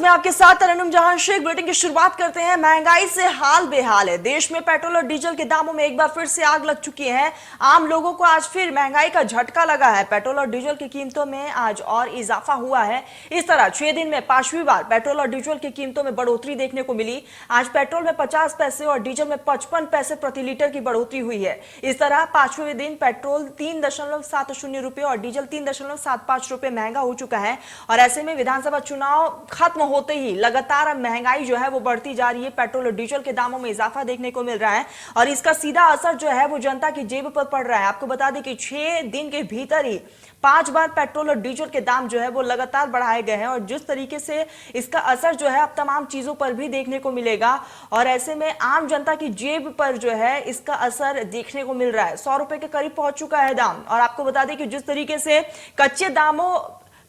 News में आपके साथ तरन्नुम जहां शेख। बुलेटिन की शुरुआत करते हैं। महंगाई से हाल बेहाल है देश में। पेट्रोल और डीजल के दामों में एक बार फिर से आग लग चुकी है। आम लोगों को आज फिर महंगाई का झटका लगा है। पेट्रोल और डीजल की कीमतों में आज और इजाफा हुआ है। इस तरह 6 दिन में 5वीं बार पेट्रोल और डीजल की कीमतों में बढ़ोतरी देखने को मिली। आज पेट्रोल में 50 पैसे और डीजल में 55 पैसे प्रति लीटर की बढ़ोतरी हुई है। इस तरह 5वें दिन पेट्रोल 3.70 रुपए और डीजल 3.75 रुपए महंगा हो चुका है। और ऐसे में विधानसभा चुनाव खत्म होते ही लगातार महंगाई जो है वो बढ़ती जा रही है। पेट्रोल और डीजल के दामों में इजाफा देखने को मिल रहा है और इसका सीधा असर जो है वो जनता की जेब पर पड़ रहा है। आपको बता दें कि 6 दिन के भीतर ही 5 बार पेट्रोल और डीजल के दाम जो है वो लगातार बढ़ाए गए हैं और जिस तरीके से इसका असर जो है अब तमाम चीजों पर भी देखने को मिलेगा और ऐसे में आम जनता की जेब पर जो है इसका असर देखने को मिल रहा है। 100 रुपए के करीब पहुंच चुका है दाम। और आपको बता दें कि जिस तरीके से कच्चे दामों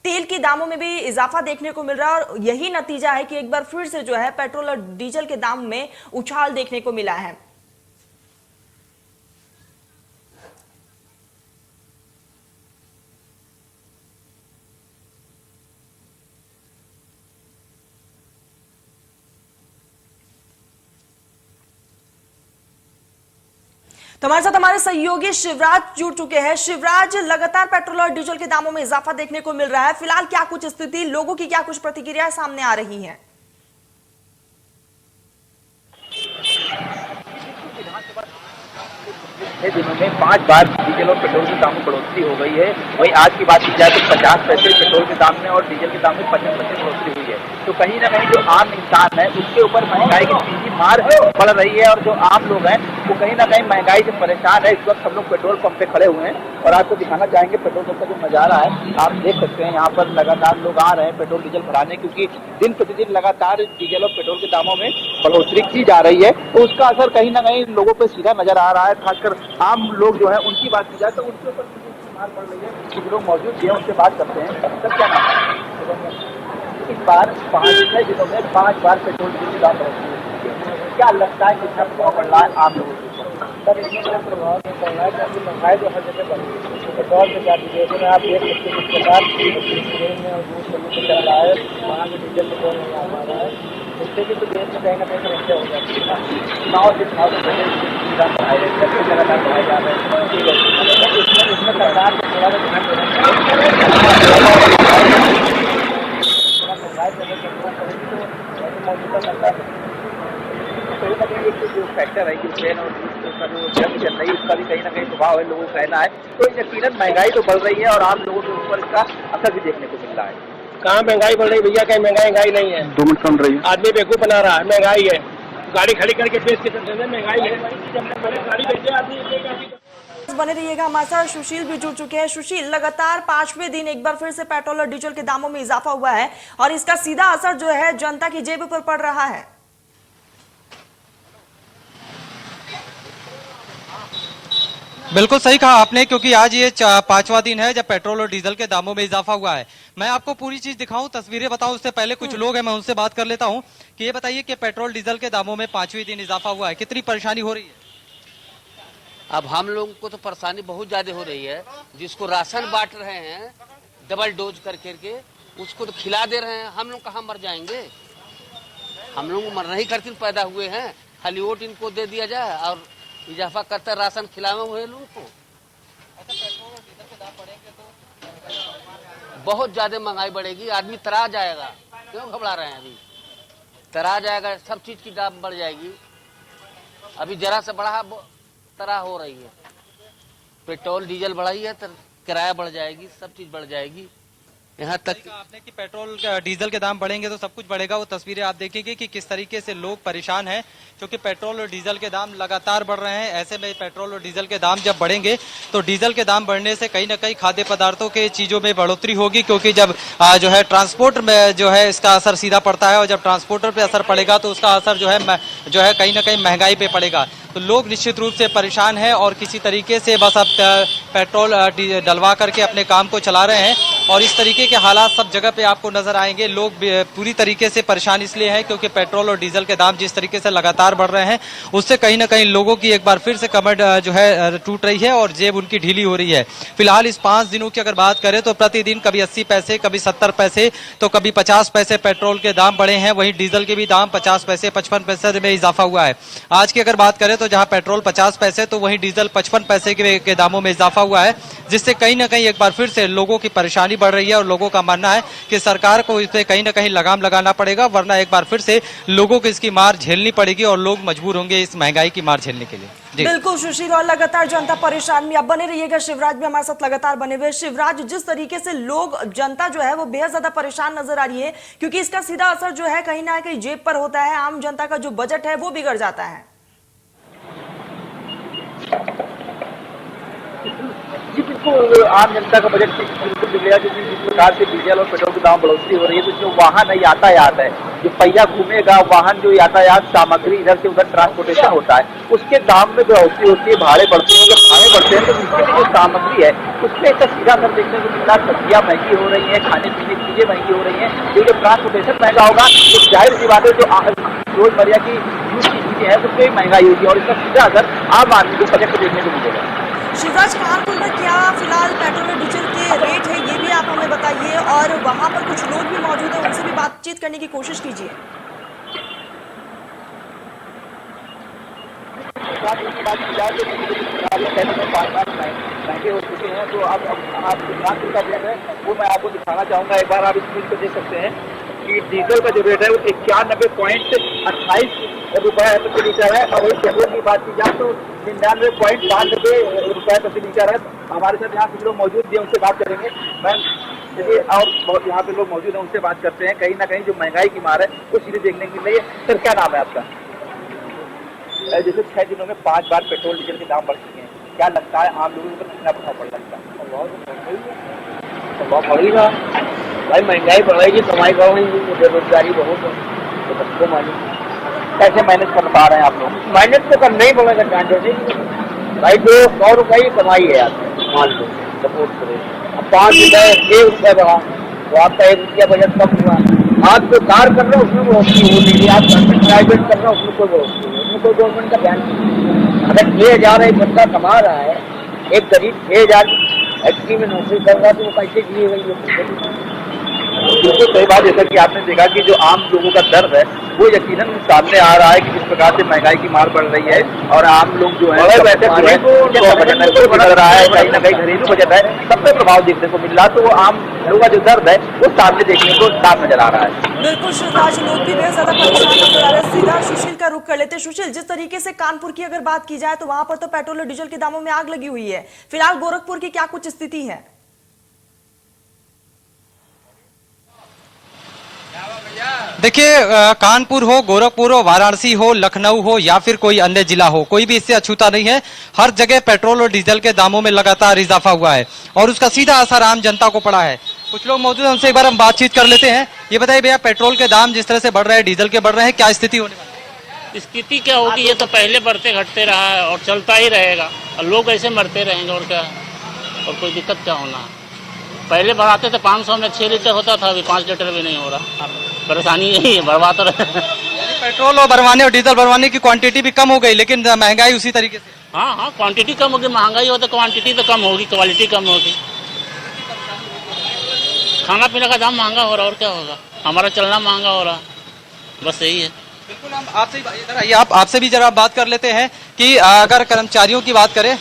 तेल के दामों में भी इजाफा देखने को मिल रहा है और यही नतीजा है कि एक बार फिर से जो है पेट्रोल और डीजल के दाम में उछाल देखने को मिला है। तो हमारे साथ हमारे सहयोगी शिवराज जुड़ चुके हैं। शिवराज, लगातार पेट्रोल और डीजल के दामों में इजाफा देखने को मिल रहा है। फिलहाल क्या कुछ स्थिति, लोगों की क्या कुछ प्रतिक्रियाएं सामने आ रही हैं? दिनों में 5 बार डीजल और पेट्रोल के दाम में बढ़ोतरी हो गई है। वहीं आज की बात की जाए तो 50 पैसे पेट्रोल के दाम में और डीजल के दाम में 55 पैसे बढ़ोतरी हुई है। तो कहीं ना कहीं जो आम इंसान है उसके ऊपर महंगाई की सीधी मार पड़ रही है और जो आम लोग हैं वो कहीं ना कहीं महंगाई से परेशान है। इस वक्त हम लोग पेट्रोल पंप पे खड़े हुए हैं और आपको दिखाना चाहेंगे पेट्रोल पंप का जो नजारा है। आप देख सकते हैं यहाँ पर लगातार लोग आ रहे हैं पेट्रोल डीजल भराने, क्योंकि दिन प्रतिदिन लगातार डीजल और पेट्रोल के दामों में बढ़ोतरी की जा रही है। तो उसका असर कहीं ना कहीं लोगों पर सीधा नजर आ रहा है। खासकर आम लोग जो है उनकी बात की जाए तो उनके ऊपर मार पड़ रही है। कुछ लोग मौजूद हैं, उनसे बात करते हैं। सर क्या नाम है? इस बार 5 दिनों में 5 बार पेट्रोल डीजल दाम बढ़ोतरी, क्या लगता है कितना प्रभाव पड़ रहा है आम लोगों के ऊपर? सर इसमें कोई प्रभाव नहीं पड़ रहा है क्योंकि महंगाई जो हर जगह बढ़ रही है। पेट्रोल से क्या विदेशों में आप देख सकते हैं किस प्रकार में और दूर से चल रहा है, वहाँ पे डीजल पेट्रोल नहीं आ पा रहा है। इससे भी तो देश में कहीं ना कहीं समस्या हो जाती है ना। चुनाव के चुनाव से पहले लगातार बढ़ाए जा रहे हैं। इसमें सरकार को थोड़ा सा ध्यान देना चाहिए। कहीं ना कहीं एक जो फैक्टर है यूक्रेन और रूस का जो जंग चल रही है उसका भी कहीं ना कहीं प्रभाव है, लोगों का कहना है। तो यकीनन महंगाई तो बढ़ रही है और आम लोगों के ऊपर इसका असर भी देखने को मिल रहा है। कहाँ महंगाई बढ़ रही है भैया? कहीं महंगाई नहीं है। 2 मिनट सुन रही है। आदमी बेवकूफ बना रहा है। महंगाई है, गाड़ी खड़ी करके बेच के चलते हैं। महंगाई है, गाड़ी बेचे आदमी। बने रहिएगा हमारे साथ। सुशील भी जुड़ चुके हैं। सुशील, लगातार 5वें दिन एक बार फिर से पेट्रोल और डीजल के दामों में इजाफा हुआ है और इसका सीधा असर जो है जनता की जेब पर पड़ रहा है। बिल्कुल सही कहा आपने, क्योंकि आज ये 5वां दिन है जब पेट्रोल और डीजल के दामों में इजाफा हुआ है। मैं आपको पूरी चीज दिखाऊं, तस्वीरें बताऊं उससे पहले कुछ लोग हैं, मैं उनसे बात कर लेता हूं कि ये बताइए कि पेट्रोल डीजल के दामों में 5वें दिन इजाफा हुआ है, कितनी परेशानी हो रही है? अब हम लोगों को तो परेशानी बहुत ज्यादा हो रही है। जिसको राशन बांट रहे हैं डबल डोज करके उसको तो खिला दे रहे हैं। हम लोग कहाँ मर जाएंगे? हम लोग मरना ही खातिर पैदा हुए हैं। खाली वोट इनको दे दिया जाए और इजाफा करता राशन खिलावे हुए लोगों को। बहुत ज्यादा महंगाई बढ़ेगी, आदमी तरा जाएगा। क्यों घबरा रहे हैं? अभी तरा जाएगा, सब चीज की दाम बढ़ जाएगी। अभी जरा से बढ़ा तरह हो रही है। पेट्रोल डीजल बढ़ाई है तो किराया बढ़ जाएगी, सब चीज बढ़ जाएगी। यहाँ तक आपने कि पेट्रोल डीजल के दाम बढ़ेंगे तो सब कुछ बढ़ेगा। वो तस्वीरें आप देखेंगे कि किस तरीके से लोग परेशान हैं, क्योंकि पेट्रोल और डीजल के दाम लगातार बढ़ रहे हैं। ऐसे में पेट्रोल और डीजल के दाम जब बढ़ेंगे तो डीजल के दाम बढ़ने से कहीं ना कहीं खाद्य पदार्थों के चीजों में बढ़ोतरी होगी, क्योंकि जब जो है ट्रांसपोर्ट में जो है इसका असर सीधा पड़ता है और जब ट्रांसपोर्टर पे असर पड़ेगा तो उसका असर जो है कहीं ना कहीं महंगाई पे पड़ेगा। तो लोग निश्चित रूप से परेशान हैं और किसी तरीके से बस अब पेट्रोल डलवा करके अपने काम को चला रहे हैं। और इस तरीके के हालात सब जगह पे आपको नजर आएंगे। लोग पूरी तरीके से परेशान इसलिए हैं क्योंकि पेट्रोल और डीजल के दाम जिस तरीके से लगातार बढ़ रहे हैं उससे कहीं ना कहीं लोगों की एक बार फिर से कमर जो है टूट रही है और जेब उनकी ढीली हो रही है। फिलहाल इस 5 दिनों की अगर बात करें तो प्रतिदिन कभी 80 पैसे, कभी 70 पैसे, तो कभी 50 पैसे पेट्रोल के दाम बढ़े हैं। वहीं डीजल के भी दाम 50 पैसे 55 पैसे में इजाफा हुआ है। आज की अगर बात करें तो जहां पेट्रोल 50 पैसे तो वहीं डीजल 55 पैसे के दामों में इजाफा हुआ है, जिससे कहीं ना कहीं एक बार फिर से लोगों की परेशानी बढ़ रही है। और लोगों का मानना है कि सरकार को इस पे कहीं ना कहीं लगाम लगाना पड़ेगा, वरना एक बार फिर से लोगों को इसकी मार झेलनी पड़ेगी और लोग मजबूर होंगे इस महंगाई की मार झेलने के लिए। बिल्कुल सुशील, और लगातार जनता परेशान में। अब बने रहिएगा, शिवराज भी हमारे साथ लगातार बने हुए। शिवराज, जिस तरीके से लोग, जनता जो है वो बेहद ज्यादा परेशान नजर आ रही है क्योंकि इसका सीधा असर जो है कहीं ना कहीं जेब पर होता है। आम जनता का जो बजट है वो बिगड़ जाता है। जी बिल्कुल, आम जनता का बजट बिल्कुल बिगड़ेगा क्योंकि जिस प्रकार से डीजल और पेट्रोल के दाम बढ़ोतरी हो रही है तो जो वाहन यातायात है, जो पहिया घूमेगा वाहन, जो यातायात सामग्री इधर से उधर ट्रांसपोर्टेशन होता है उसके दाम में बढ़ोतरी होती है, भाड़े बढ़ते हैं। जब भाड़े बढ़ते हैं तो उसकी भी जो सामग्री है उसमें इसका सीधा असर देखने को मिल रहा है। सब्जियाँ महंगी हो रही हैं, खाने पीने की चीजें महंगी हो रही हैं। तो जब ट्रांसपोर्टेशन महंगा होगा तो जाहिर सी बात है जो रोजमर्रा की यूज की चीजें हैं उसमें महंगाई होगी और इसका सीधा असर आम आदमी को बजट को देखने को मिलेगा। शिवराज, कानपुर में क्या फिलहाल पेट्रोल और डीजल के रेट है ये भी आप हमें बताइए, और वहां पर कुछ लोग भी मौजूद हैं, उनसे भी बातचीत करने की कोशिश कीजिए। महंगे हो चुके हैं तो अब आप कानपुर का रेट है वो मैं आपको दिखाना चाहूँगा। एक बार आप स्क्रीन पर देख सकते हैं कि डीजल का जो रेट है वो 91.28 रुपये प्रति लीटर है और वही पेट्रोल की बात की जाए तो 99.5 रुपये प्रति लीटर है। हमारे साथ यहाँ कुछ लोग मौजूद भी हैं, उनसे बात करेंगे। मैम चलिए, और यहाँ पे लोग मौजूद हैं, उनसे बात करते हैं। कहीं ना कहीं जो महंगाई की मार है वो सीधे देखने के लिए। सर, क्या नाम है आपका? जैसे 6 दिनों में 5 बार पेट्रोल डीजल के दाम बढ़ चुके हैं, क्या लगता है आम लोगों को कितना प्रभाव पड़ सकता है? प्रभाव पड़ेगा भाई, महंगाई बढ़ेगी, कमाई बढ़ेगी, बेरोजगारी बहुत है तो सबको मालूम। कैसे मैनेज कर पा रहे हैं आप लोग? मैनेज तो करना ही पड़ेगा जान जी भाई। जो 100 रुपये की कमाई है यार, मान लो सपोर्ट करो, अब 5 रुपये 1 रुपये बढ़ा तो आपका 1 रुपया बजट कम हुआ। आप जो कार कर रहे हो उसमें बढ़ोतरी हो रही है, आप प्राइवेट कर रहे हो उसमें कोई बढ़ोतरी नहीं, उसमें कोई गवर्नमेंट का ध्यान नहीं। अगर 6,000 एक बंदा कमा रहा है, एक गरीब 6,000 फैक्ट्री में नौकरी कर रहा है तो वो कैसे जिए गई? बिल्कुल सही बात। जैसा कि आपने देखा कि जो आम लोगों का दर्द है वो यकीनन सामने आ रहा है कि जिस प्रकार से महंगाई की मार बढ़ रही है और आम लोग जो है बजट बिगड़ रहा है, कहीं ना कहीं घरेलू बजट है, सब पे प्रभाव देखने को मिल रहा। तो वो आम लोगों का जो दर्द है वो सामने देखने को साफ नजर आ रहा है। बिल्कुल शिवराज, लोग भी बेहद ज्यादा परेशान नजर आ रहे हैं। सीधा सुशील का रुख कर लेते हैं। सुशील, जिस तरीके से कानपुर की अगर बात की जाए तो वहां पर तो पेट्रोल और डीजल के दामों में आग लगी हुई है। फिलहाल गोरखपुर की क्या कुछ स्थिति है? देखिए, कानपुर हो, गोरखपुर हो, वाराणसी हो, लखनऊ हो या फिर कोई अन्य जिला हो, कोई भी इससे अछूता नहीं है। हर जगह पेट्रोल और डीजल के दामों में लगातार इजाफा हुआ है और उसका सीधा असर आम जनता को पड़ा है। कुछ लोग मौजूद हैं, उनसे एक बार हम बातचीत कर लेते हैं। ये बताइए भैया, पेट्रोल के दाम जिस तरह से बढ़ रहे हैं, डीजल के बढ़ रहे हैं, क्या स्थिति होने वाली है? स्थिति क्या होगी, ये तो पहले बढ़ते घटते रहा है और चलता ही रहेगा और लोग ऐसे मरते रहेंगे और क्या, और कोई दिक्कत क्या होना। पहले बढ़ाते थे 500 में 6 लीटर होता था, अभी 5 लीटर भी नहीं हो रहा। परेशानी यही है, बढ़वा तो रहे। पेट्रोल और भरवाने और डीजल भरवाने की क्वांटिटी भी कम हो गई लेकिन महंगाई उसी तरीके से। हाँ, क्वांटिटी कम होगी, महंगाई हो तो क्वांटिटी तो कम होगी, क्वालिटी कम होगी। खाना पीने का दाम महंगा हो रहा और क्या होगा, हमारा चलना महंगा हो रहा, बस यही है। बिल्कुल, हम आपसे इधर आइए, आपसे भी जरा बात कर लेते हैं कि अगर कर्मचारियों की बात करें,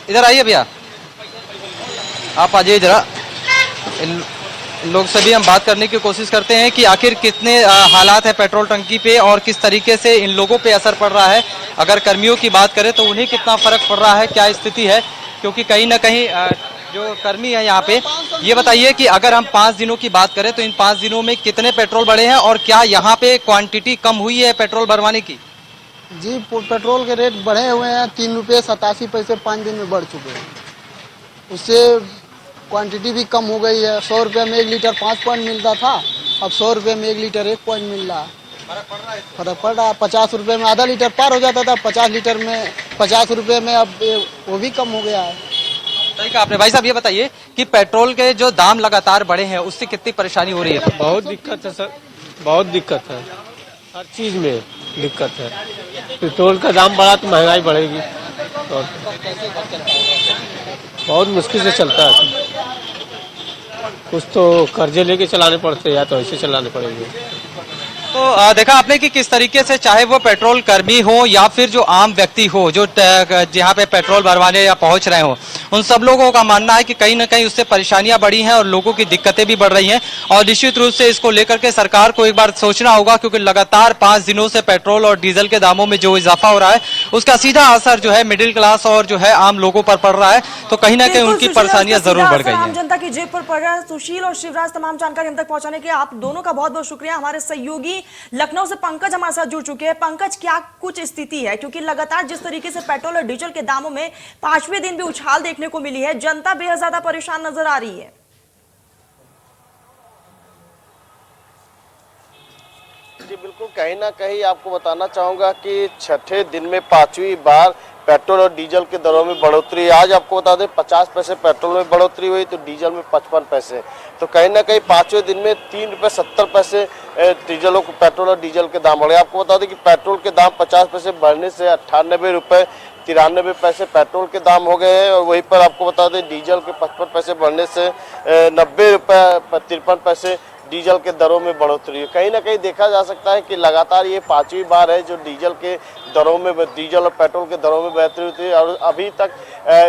इधर आइए भैया, आप आ जाइए जरा। इन लोग से भी हम बात करने की कोशिश करते हैं कि आखिर कितने हालात है पेट्रोल टंकी पे और किस तरीके से इन लोगों पे असर पड़ रहा है। अगर कर्मियों की बात करें तो उन्हें कितना फर्क पड़ रहा है, क्या स्थिति है, क्योंकि कहीं ना कहीं जो कर्मी है यहाँ पे, ये बताइए कि अगर हम 5 दिनों की बात करें तो इन 5 दिनों में कितने पेट्रोल बढ़े हैं और क्या यहाँ पे क्वांटिटी कम हुई है पेट्रोल भरवाने की? जी, पेट्रोल के रेट बढ़े हुए हैं, 3 रुपये 87 पैसे 5 दिन में बढ़ चुके हैं। उससे क्वांटिटी भी कम हो गई है। 100 रुपये में 1 लीटर 5 पॉइंट मिलता था, अब 100 रुपये में 1 लीटर 1 पॉइंट मिल रहा है। फर्क पड़ रहा है। 50 रुपये में आधा लीटर पार हो जाता था, 50 लीटर में 50 रुपये में अब वो भी कम हो गया है। सही कहा आपने। भाई साहब ये बताइए कि पेट्रोल के जो दाम लगातार बढ़े हैं उससे कितनी परेशानी हो रही है? बहुत दिक्कत है सर, बहुत दिक्कत है, हर चीज़ में दिक्कत है। पेट्रोल का दाम बढ़ा तो महंगाई बढ़ेगी और बहुत मुश्किल से चलता है। कुछ तो कर्जे लेके चलाने पड़ते हैं या तो ऐसे चलाने पड़ेंगे। तो देखा आपने कि किस तरीके से चाहे वो पेट्रोल कर्मी हो या फिर जो आम व्यक्ति हो जो जहाँ पे पेट्रोल भरवाने या पहुंच रहे हो, उन सब लोगों का मानना है कि कहीं ना कहीं उससे परेशानियां बढ़ी हैं और लोगों की दिक्कतें भी बढ़ रही हैं। और निश्चित रूप से इसको लेकर के सरकार को एक बार सोचना होगा, क्योंकि लगातार 5 दिनों से पेट्रोल और डीजल के दामों में जो इजाफा हो रहा है उसका सीधा असर जो है मिडिल क्लास और जो है आम लोगों पर पड़ रहा है। तो कहीं ना कहीं उनकी परेशानियां जरूर बढ़ गई आम है। जनता की जेब पर पड़ रहा है। सुशील और शिवराज तमाम जानकारी हम तक पहुंचाने के लिए आप दोनों का बहुत बहुत शुक्रिया। हमारे सहयोगी लखनऊ से पंकज हमारे साथ जुड़ चुके हैं। पंकज, क्या कुछ स्थिति है, क्योंकि लगातार जिस तरीके से पेट्रोल और डीजल के दामों में 5वें दिन भी उछाल देखने को मिली है, जनता बेहद ज्यादा परेशान नजर आ रही है। जी बिल्कुल, कहीं ना कहीं आपको बताना चाहूँगा कि छठे दिन में 5वीं बार पेट्रोल और डीजल के दरों में बढ़ोतरी। आज आपको बता दें 50 पैसे पेट्रोल में बढ़ोतरी हुई तो डीजल में 55 पैसे। तो कहीं ना कहीं 5वें दिन में 3 रुपये 70 पैसे डीजलों को पेट्रोल और डीजल के दाम बढ़े। आपको बता दें कि पेट्रोल के दाम 50 पैसे बढ़ने से 98 रुपये 93 पैसे पेट्रोल के दाम हो गए हैं और वहीं पर आपको बता दें डीजल के 55 पैसे बढ़ने से 90 रुपये 53 पैसे डीजल के दरों में बढ़ोतरी है। कहीं ना कहीं देखा जा सकता है कि लगातार ये 5वीं बार है जो डीजल के दरों में, डीजल और पेट्रोल के दरों में बढ़ोतरी होती है। और अभी तक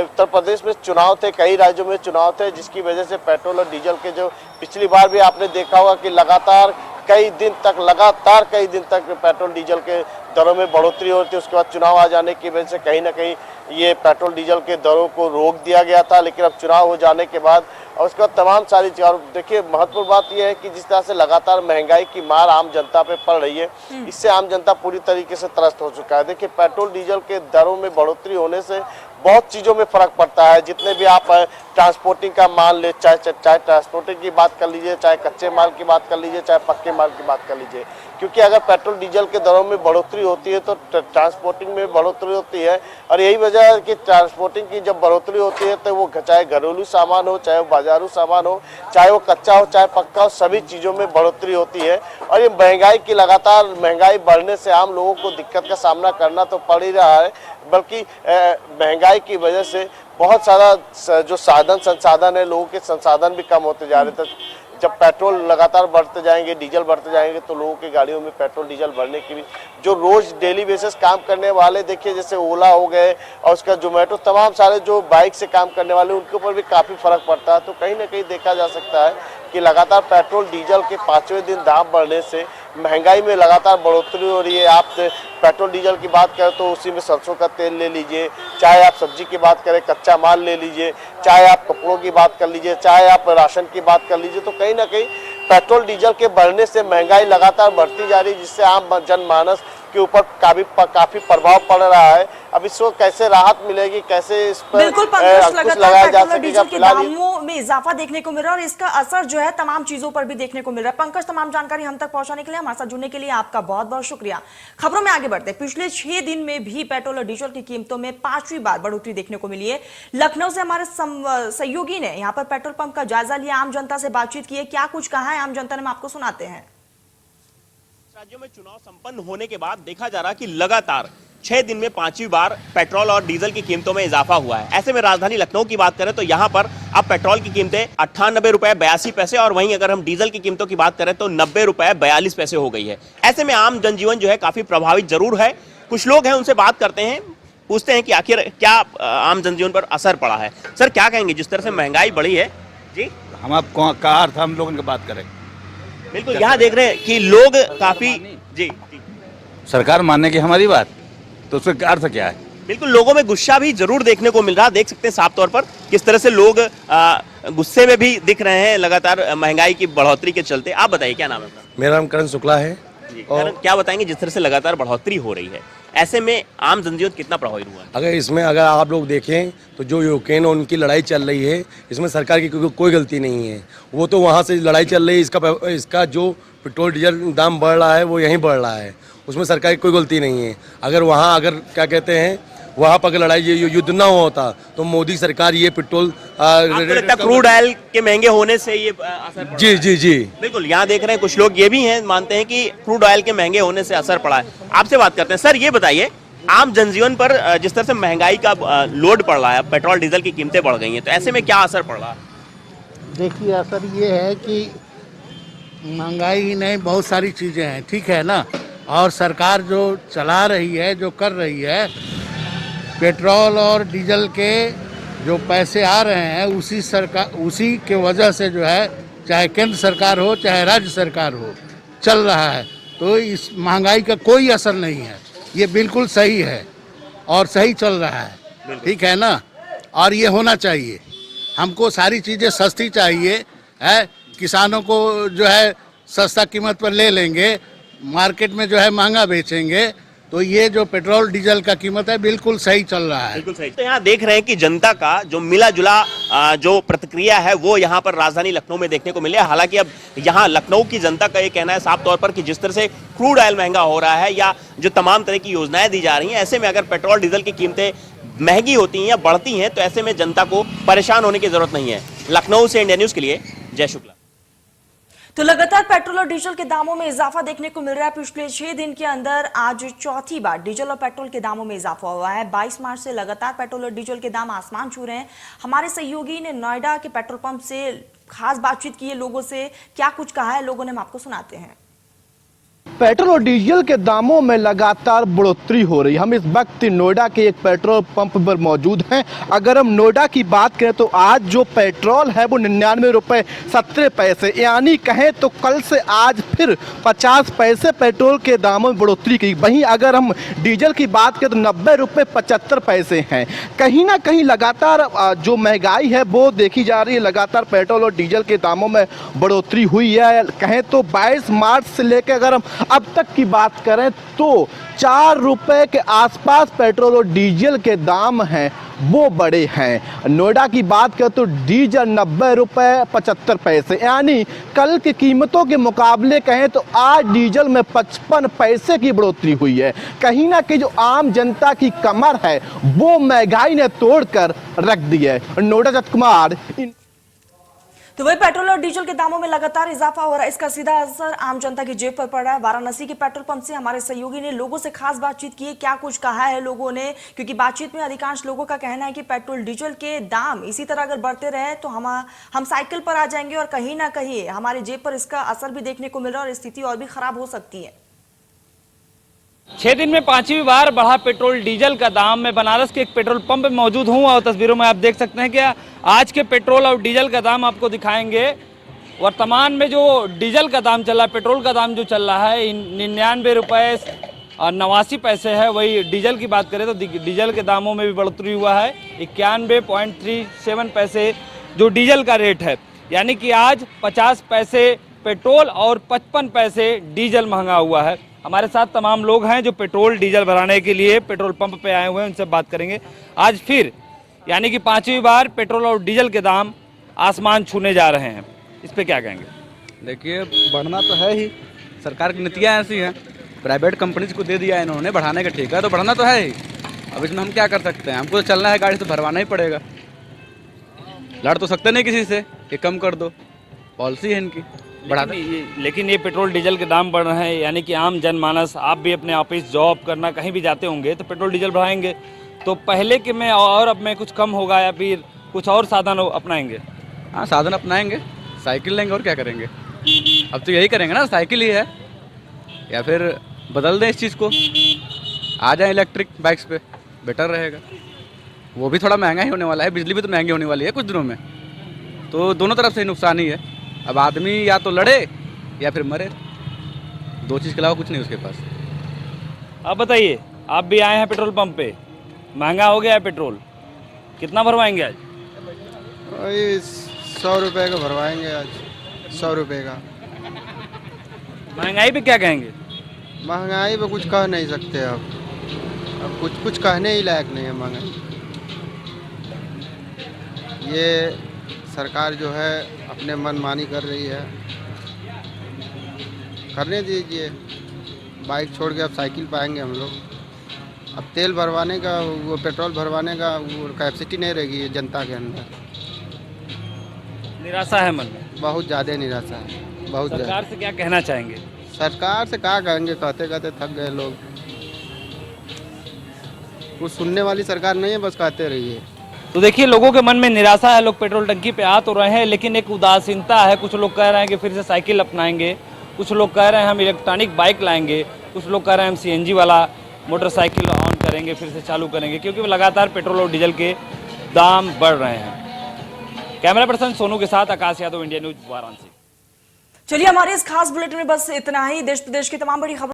उत्तर प्रदेश में चुनाव थे, कई राज्यों में चुनाव थे, जिसकी वजह से पेट्रोल और डीजल के जो पिछली बार भी आपने देखा होगा कि लगातार कई दिन तक पेट्रोल डीजल के दरों में बढ़ोतरी होती है। उसके बाद चुनाव आ जाने की वजह से कहीं ना कहीं ये पेट्रोल डीजल के दरों को रोक दिया गया था, लेकिन अब चुनाव हो जाने के बाद और उसके बाद तमाम सारी चीज़। और देखिए महत्वपूर्ण बात यह है कि जिस तरह से लगातार महंगाई की मार आम जनता पे पड़ रही है, इससे आम जनता पूरी तरीके से त्रस्त हो चुका है। देखिए पेट्रोल डीजल के दरों में बढ़ोतरी होने से बहुत चीज़ों में फ़र्क पड़ता है। जितने भी आप ट्रांसपोर्टिंग का माल ले, चाहे ट्रांसपोर्टिंग की बात कर लीजिए, चाहे कच्चे माल की बात कर लीजिए, चाहे पक्के माल की बात कर लीजिए, क्योंकि अगर पेट्रोल डीजल के दरों में बढ़ोतरी होती है तो ट्रांसपोर्टिंग में बढ़ोतरी होती है। और यही वजह है कि ट्रांसपोर्टिंग की जब बढ़ोतरी होती है तो वो चाहे घरेलू सामान हो, चाहे वो बाजारू सामान हो, चाहे वो कच्चा हो, चाहे पक्का हो, सभी चीज़ों में बढ़ोतरी होती है। और ये महंगाई की लगातार महंगाई बढ़ने से आम लोगों को दिक्कत का सामना करना तो पड़ ही रहा है, बल्कि महंगाई की वजह से बहुत सारा जो संसाधन है, लोगों के संसाधन भी कम होते जा रहे थे। जब पेट्रोल लगातार बढ़ते जाएंगे, डीजल बढ़ते जाएंगे, तो लोगों की गाड़ियों में पेट्रोल डीजल भरने की भी जो रोज डेली बेसिस काम करने वाले, देखिए जैसे ओला हो गए और उसका जोमेटो, तमाम सारे जो बाइक से काम करने वाले, उनके ऊपर भी काफ़ी फर्क पड़ता है। तो कहीं ना कहीं देखा जा सकता है कि लगातार पेट्रोल डीजल के 5वें दिन दाम बढ़ने से महंगाई में लगातार बढ़ोतरी हो रही है। आप पेट्रोल डीजल की बात करें तो उसी में सरसों का तेल ले लीजिए, चाहे आप सब्जी की बात करें कच्चा माल ले लीजिए, चाहे आप कपड़ों की बात कर लीजिए, चाहे आप राशन की बात कर लीजिए, तो कहीं ना कहीं पेट्रोल डीजल के बढ़ने से महंगाई लगातार बढ़ती जा रही है, जिससे आम जनमानस के ऊपर काफी प्रभाव पड़ रहा है। अब इसको कैसे राहत मिलेगी, कैसे इस पर बिल्कुल अंकुश लगाया जा सकेगा, डीजल के फिलहाल दामों में इजाफा देखने को मिल रहा है और इसका असर जो है तमाम चीजों पर भी देखने को मिल रहा है। पंकज, तमाम जानकारी हम तक पहुंचाने के लिए, हमारे साथ जुड़ने के लिए आपका बहुत बहुत शुक्रिया। खबरों में आगे बढ़ते, पिछले 6 दिन में भी पेट्रोल और डीजल की कीमतों में 5वीं बार बढ़ोतरी देखने को मिली है। लखनऊ से हमारे सहयोगी ने यहाँ पर पेट्रोल पंप का जायजा लिया, आम जनता से बातचीत की है, क्या कुछ कहा है आम जनता ने, हम आपको सुनाते हैं। राज्यों में चुनाव संपन्न होने के बाद देखा जा रहा कि लगातार 6 दिन में 5वीं बार पेट्रोल और डीजल की कीमतों में इजाफा हुआ है। ऐसे में राजधानी लखनऊ की बात करें तो यहाँ पर अब पेट्रोल की कीमतें 98 रुपए 82 पैसे और वहीं अगर हम डीजल की कीमतों की बात करें तो 90 रुपए 42 पैसे हो गई है। ऐसे में आम जनजीवन जो है काफी प्रभावित जरूर है। कुछ लोग हैं, उनसे बात करते हैं, पूछते हैं कि आखिर क्या आम जनजीवन पर असर पड़ा है। सर क्या कहेंगे, जिस तरह से महंगाई बढ़ी है? जी हम आप कहा था हम लोगों की बात करें। बिल्कुल, यहाँ देख रहे हैं कि लोग काफी जी सरकार मानने की हमारी बात, तो उसका अर्थ क्या है? बिल्कुल, लोगों में गुस्सा भी जरूर देखने को मिल रहा है। देख सकते हैं साफ तौर पर किस तरह से लोग गुस्से में भी दिख रहे हैं लगातार महंगाई की बढ़ोतरी के चलते। आप बताइए क्या नाम है आपका? मेरा नाम करण शुक्ला है। और क्या बताएंगे, जिस तरह से लगातार बढ़ोतरी हो रही है, ऐसे में आम जनजीवन कितना प्रभावित हुआ है? अगर आप लोग देखें तो जो यूक्रेन और उनकी लड़ाई चल रही है, इसमें सरकार की कोई गलती नहीं है। वो तो वहाँ से लड़ाई चल रही है, इसका जो पेट्रोल डीजल दाम बढ़ रहा है वो यहीं बढ़ रहा है, उसमें सरकार की कोई गलती नहीं है। अगर क्या कहते हैं वहाँ पर अगर लड़ाई युद्ध ना होता तो मोदी सरकार ये पेट्रोल आपको लगता है क्रूड ऑयल के महंगे होने से ये असर पड़ा? जी बिल्कुल, यहाँ देख रहे हैं कुछ लोग ये भी हैं, मानते हैं कि क्रूड ऑयल के महंगे होने से असर पड़ा है। आपसे बात करते हैं। सर ये बताइए, आम जनजीवन पर जिस तरह से महंगाई का लोड पड़ रहा है, पेट्रोल डीजल की कीमतें बढ़ गई हैं, तो ऐसे में क्या असर पड़ रहा है? देखिए, असर ये है कि महंगाई ही नहीं, बहुत सारी चीज़ें हैं, ठीक है ना। और सरकार जो चला रही है, जो कर रही है, पेट्रोल और डीजल के जो पैसे आ रहे हैं उसी के वजह से जो है, चाहे केंद्र सरकार हो चाहे राज्य सरकार हो, चल रहा है। तो इस महंगाई का कोई असर नहीं है, ये बिल्कुल सही है और सही चल रहा है, ठीक है ना। और ये होना चाहिए, हमको सारी चीज़ें सस्ती चाहिए है। किसानों को जो है सस्ता कीमत पर ले लेंगे, मार्केट में जो है महंगा बेचेंगे, तो ये जो पेट्रोल डीजल का कीमत है बिल्कुल सही चल रहा है। बिल्कुल सही। तो यहाँ देख रहे हैं कि जनता का जो मिला जुला जो प्रतिक्रिया है वो यहाँ पर राजधानी लखनऊ में देखने को मिले। हालांकि अब यहाँ लखनऊ की जनता का ये कहना है साफ तौर पर कि जिस तरह से क्रूड ऑयल महंगा हो रहा है या जो तमाम तरह की योजनाएं दी जा रही हैं, ऐसे में अगर पेट्रोल डीजल की कीमतें महंगी होती हैं या बढ़ती हैं तो ऐसे में जनता को परेशान होने की जरूरत नहीं है। लखनऊ से इंडिया न्यूज के लिए जय शुक्ला। तो लगातार पेट्रोल और डीजल के दामों में इजाफा देखने को मिल रहा है। पिछले 6 दिन के अंदर आज चौथी बार डीजल और पेट्रोल के दामों में इजाफा हुआ है। 22 मार्च से लगातार पेट्रोल और डीजल के दाम आसमान छू रहे हैं। हमारे सहयोगी ने नोएडा के पेट्रोल पंप से खास बातचीत की है, लोगों से क्या कुछ कहा है लोगों ने, हम आपको सुनाते हैं। पेट्रोल और डीजल के दामों में लगातार बढ़ोतरी हो रही है। हम इस वक्त नोएडा के एक पेट्रोल पंप पर मौजूद हैं। अगर हम नोएडा की बात करें तो आज जो पेट्रोल है वो 99 रुपये 17 पैसे, यानी कहें तो कल से आज फिर 50 पैसे पेट्रोल के दामों में बढ़ोतरी की। वहीं अगर हम डीजल की बात करें तो 90 रुपये 75 पैसे हैं। कहीं ना कहीं लगातार जो महंगाई है वो देखी जा रही है। लगातार पेट्रोल और डीजल के दामों में बढ़ोतरी हुई है। कहें तो 22 मार्च से लेकर अगर हम अब तक की बात करें तो 4 रुपए के आसपास पेट्रोल और डीजल के दाम हैं वो बड़े हैं। नोएडा की बात करें तो डीजल 90 रुपये 75 पैसे, यानी कल की कीमतों के मुकाबले कहें तो आज डीजल में 55 पैसे की बढ़ोतरी हुई है। कहीं ना कहीं जो आम जनता की कमर है वो महंगाई ने तोड़कर रख दी है। नोएडा जत कुमार। तो वही पेट्रोल और डीजल के दामों में लगातार इजाफा हो रहा है, इसका सीधा असर आम जनता की जेब पर पड़ रहा है। वाराणसी के पेट्रोल पंप से हमारे सहयोगी ने लोगों से खास बातचीत की है, क्या कुछ कहा है लोगों ने, क्योंकि बातचीत में अधिकांश लोगों का कहना है कि पेट्रोल डीजल के दाम इसी तरह अगर बढ़ते रहे तो हम साइकिल पर आ जाएंगे और कहीं ना कहीं हमारे जेब पर इसका असर भी देखने को मिल रहा है और स्थिति और भी खराब हो सकती है। 6 दिन में 5वीं बार बढ़ा पेट्रोल डीजल का दाम। मैं बनारस के एक पेट्रोल पंप में मौजूद हूं और तस्वीरों में आप देख सकते हैं कि आज के पेट्रोल और डीजल का दाम आपको दिखाएंगे। वर्तमान में जो डीजल का दाम चल रहा है, पेट्रोल का दाम जो चल रहा है 99 रुपये और 89 पैसे है। वही डीजल की बात करें तो डीजल के दामों में भी बढ़ोतरी हुआ है। 91.37 पैसे जो डीजल का रेट है, यानी कि आज 50 पैसे पेट्रोल और 55 पैसे डीजल महंगा हुआ है। हमारे साथ तमाम लोग हैं जो पेट्रोल डीजल भराने के लिए पेट्रोल पंप पे आए हुए हैं, उनसे बात करेंगे। आज फिर यानी कि 5वीं बार पेट्रोल और डीजल के दाम आसमान छूने जा रहे हैं, इस पे क्या कहेंगे? देखिए, बढ़ना तो है ही, सरकार की नीतियाँ ऐसी हैं। प्राइवेट कंपनीज को दे दिया है इन्होंने बढ़ाने का ठेका, तो बढ़ना तो है ही। अब इसमें हम क्या कर सकते हैं, हमको तो चलना है गाड़ी तो भरवाना ही पड़ेगा। लड़ तो सकते नहीं किसी से कि कम कर दो, पॉलिसी है इनकी। लेकिन ये पेट्रोल डीजल के दाम बढ़ रहे हैं, यानी कि आम जनमानस, आप भी अपने ऑफिस जॉब करना कहीं भी जाते होंगे तो पेट्रोल डीजल बढ़ाएंगे, तो पहले के में और अब में कुछ कम होगा या फिर कुछ और साधन अपनाएंगे? हाँ, साधन अपनाएंगे, साइकिल लेंगे और क्या करेंगे। अब तो यही करेंगे ना, साइकिल ही है, या फिर बदल दें इस चीज़ को, आ जाए इलेक्ट्रिक बाइक्स पे, बेटर रहेगा। वो भी थोड़ा महंगा ही होने वाला है, बिजली भी तो महंगी होने वाली है कुछ दिनों में, तो दोनों तरफ से नुकसान ही है। अब आदमी या तो लड़े या फिर मरे, दो चीज़ के अलावा कुछ नहीं उसके पास। अब बताइए, आप भी आए हैं पेट्रोल पंप पे, महंगा हो गया है पेट्रोल, कितना भरवाएंगे आज? वही 100 रुपये का भरवाएंगे आज, 100 रुपये का। महंगाई पे क्या कहेंगे? महंगाई पे कुछ कह नहीं सकते अब कुछ कहने ही लायक नहीं है महंगाई। ये सरकार जो है अपने मनमानी कर रही है, करने दीजिए, बाइक छोड़ के अब साइकिल पाएंगे हम लोग। अब तेल भरवाने का, वो पेट्रोल भरवाने का वो कैपेसिटी नहीं रहेगी जनता के अंदर। निराशा है मन में, बहुत ज़्यादा निराशा है, बहुत ज़्यादा। सरकार से क्या कहना चाहेंगे? सरकार से क्या कहेंगे, कहते कहते थक गए लोग। कुछ सुनने वाली सरकार नहीं है, बस कहते रहिए। तो देखिए, लोगों के मन में निराशा है, लोग पेट्रोल टंकी पे आ तो रहे हैं, लेकिन एक उदासीनता है। कुछ लोग कह रहे हैं कि फिर से साइकिल अपनाएंगे, कुछ लोग कह रहे हैं हम इलेक्ट्रॉनिक बाइक लाएंगे, कुछ लोग कह रहे हैं हम सीएनजी वाला मोटरसाइकिल ऑन करेंगे, फिर से चालू करेंगे, क्योंकि लगातार पेट्रोल और डीजल के दाम बढ़ रहे हैं। कैमरा पर्सन सोनू के साथ आकाश यादव, इंडिया न्यूज, वाराणसी। चलिए, हमारे इस खास बुलेटिन में बस इतना ही। देश प्रदेश की तमाम बड़ी खबर